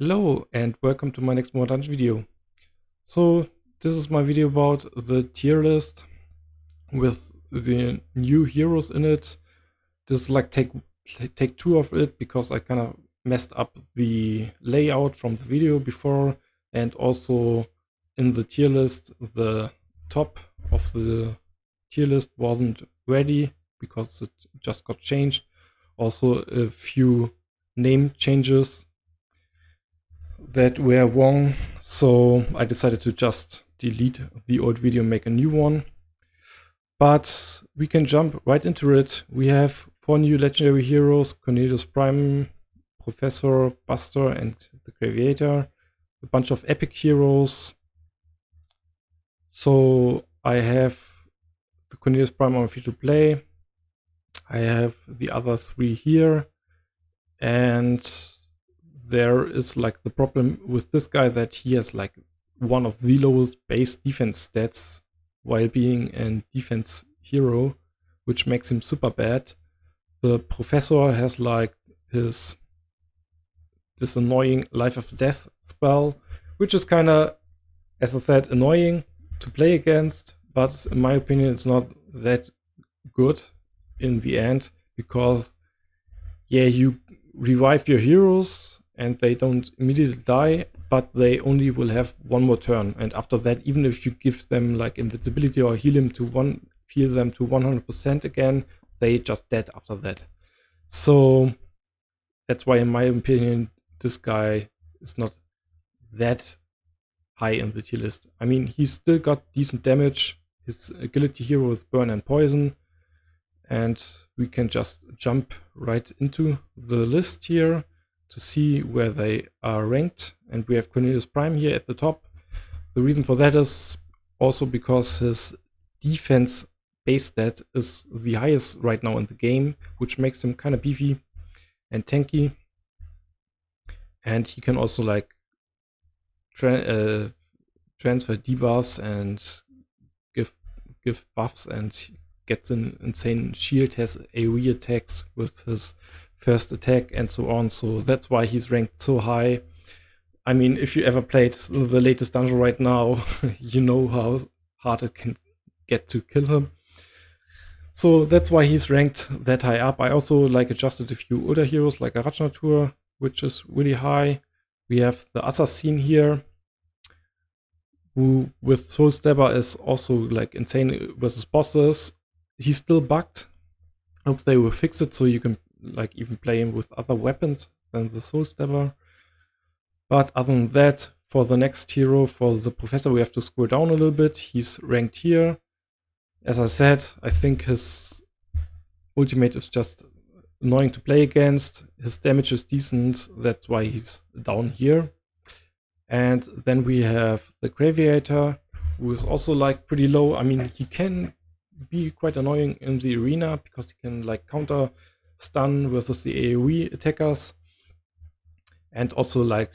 Hello and welcome to my next more dungeon video. So this is my video about the tier list with the new heroes in it. This is like take two of it because I kind of messed up the layout from the video before, and also in the tier list the top of the tier list wasn't ready because it just got changed. Also a few name changes that were wrong, so I decided to just delete the old video and make a new one. But we can jump right into it. We have 4 new legendary heroes: Cornelius Prime, Professor, Buster, and the Gladiator. A bunch of epic heroes. So I have the Cornelius Prime on free to play. I have the other 3 here, and there is like the problem with this guy that he has like one of the lowest base defense stats while being a defense hero, which makes him super bad. The Professor has like this annoying life of death spell, which is kind of, as I said, annoying to play against, but in my opinion it's not that good in the end, because yeah, you revive your heroes and they don't immediately die, but they only will have one more turn. And after that, even if you give them like invincibility or heal them to 100% again, they just dead after that. So that's why, in my opinion, this guy is not that high in the tier list. I mean, he's still got decent damage. His agility hero is burn and poison. And we can just jump right into the list here to see where they are ranked. And we have Cornelius Prime here at the top. The reason for that is also because his defense base stat is the highest right now in the game, which makes him kind of beefy and tanky. And he can also like transfer debuffs and give buffs, and gets an insane shield, has AoE attacks with his first attack and so on. So that's why he's ranked so high. I mean, if you ever played the latest dungeon right now, you know how hard it can get to kill him. So that's why he's ranked that high up. I also like adjusted a few other heroes like a Rajnatur, which is really high. We have the Assassin here, who with Soul Stabber is also like insane versus bosses. He's still bugged. Hope they will fix it so you can like even play him with other weapons than the Soul Stabber. But other than that, for the next hero, for the Professor, we have to scroll down a little bit. He's ranked here. As I said, I think his ultimate is just annoying to play against. His damage is decent, that's why he's down here. And then we have the Gladiator, who is also like pretty low. I mean, he can be quite annoying in the arena because he can like counter stun versus the AoE attackers, and also like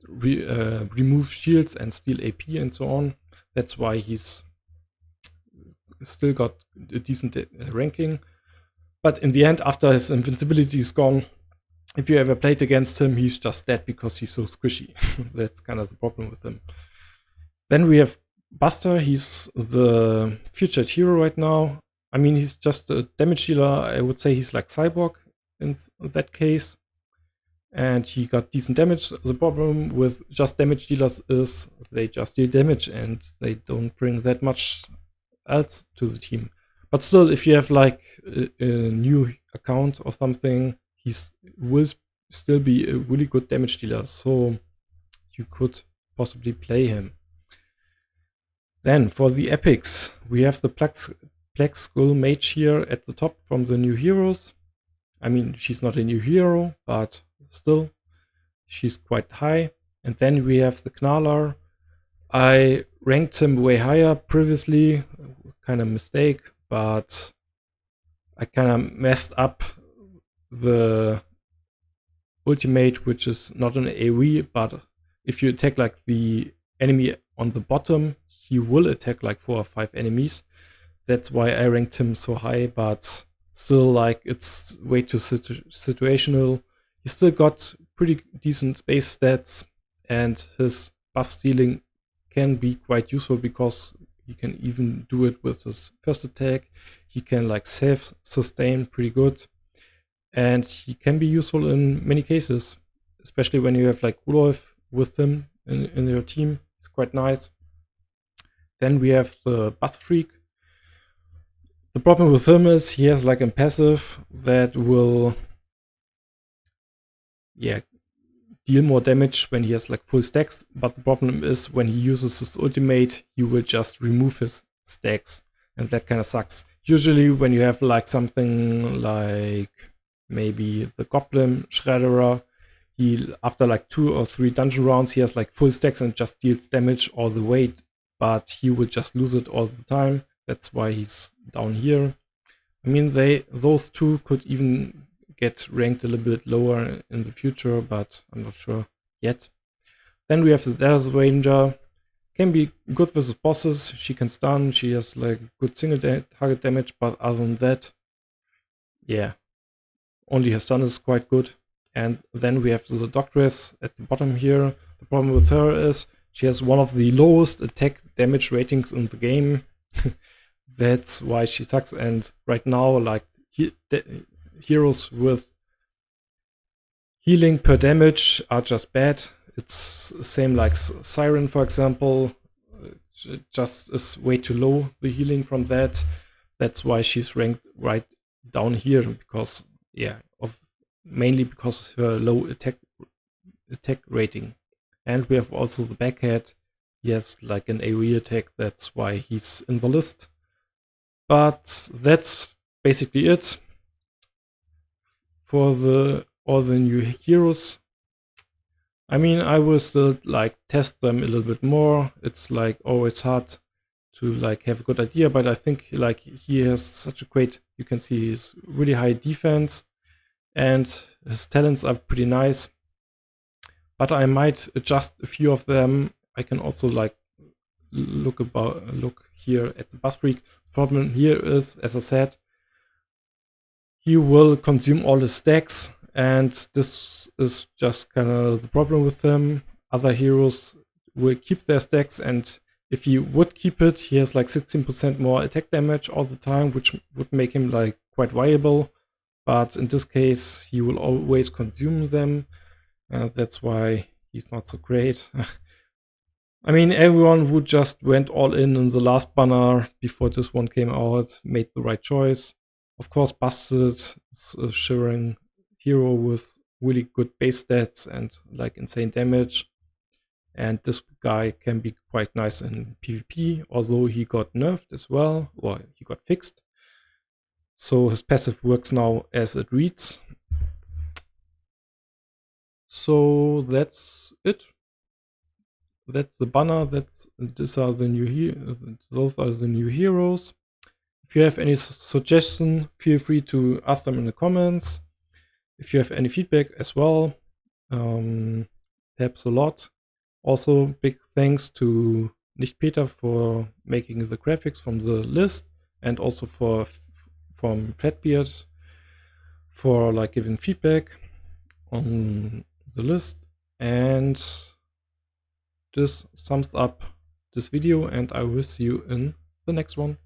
remove shields and steal AP and so on. That's why he's still got a decent ranking. But in the end, after his invincibility is gone, if you ever played against him, he's just dead because he's so squishy. That's kind of the problem with him. Then we have Buster. He's the featured hero right now. I mean, he's just a damage dealer. I would say he's like Cyborg in that case. And he got decent damage. The problem with just damage dealers is they just deal damage and they don't bring that much else to the team. But still, if you have like a new account or something, he will still be a really good damage dealer. So you could possibly play him. Then for the epics, we have the Black Skull Mage here at the top from the new heroes. I mean, she's not a new hero, but still, she's quite high. And then we have the Gnarlar. I ranked him way higher previously, kind of mistake, but I kind of messed up the ultimate, which is not an AoE, but if you attack like the enemy on the bottom, he will attack like 4 or 5 enemies. That's why I ranked him so high, but still, like, it's way too situational. He still got pretty decent base stats, and his buff stealing can be quite useful because he can even do it with his first attack. He can like self-sustain pretty good, and he can be useful in many cases, especially when you have like Rudolph with him in your team. It's quite nice. Then we have the Buzz Freak. The problem with him is he has like a passive that will deal more damage when he has like full stacks, but the problem is when he uses his ultimate, he will just remove his stacks, and that kind of sucks. Usually when you have like something like maybe the Goblin Shredderer, he after like 2 or 3 dungeon rounds, he has like full stacks and just deals damage all the way, but he will just lose it all the time. That's why he's down here. I mean, those two could even get ranked a little bit lower in the future, but I'm not sure yet. Then we have the Desert Ranger. Can be good versus bosses. She can stun. She has like good single target damage, but other than that, yeah, only her stun is quite good. And then we have the Doctress at the bottom here. The problem with her is she has one of the lowest attack damage ratings in the game. That's why she sucks. And right now, like heroes with healing per damage are just bad. It's the same like Siren, for example. It just is way too low, the healing from that. That's why she's ranked right down here, because mainly because of her low attack rating. And we have also the Backhead. He has like an AoE attack, that's why he's in the list. But that's basically it for all the new heroes. I mean, I will still like test them a little bit more. It's like always hard to like have a good idea, but I think like he has such a great, you can see he's really high defense and his talents are pretty nice. But I might adjust a few of them. I can also like look here at the Buzz Freak. The problem here is, as I said, he will consume all his stacks, and this is just kind of the problem with him. Other heroes will keep their stacks, and if he would keep it, he has like 16% more attack damage all the time, which would make him like quite viable. But in this case, he will always consume them. That's why he's not so great. I mean, everyone who just went all in the last banner before this one came out made the right choice. Of course, Busted is a shivering hero with really good base stats and like insane damage. And this guy can be quite nice in PvP, although he got nerfed as well, or he got fixed. So his passive works now as it reads. So that's it. That's the banner. Those are the new heroes. If you have any suggestion, feel free to ask them in the comments. If you have any feedback as well, helps a lot. Also, big thanks to Nicht Peter for making the graphics from the list, and also from Fatbeard for like giving feedback on the list. And this sums up this video, and I will see you in the next one.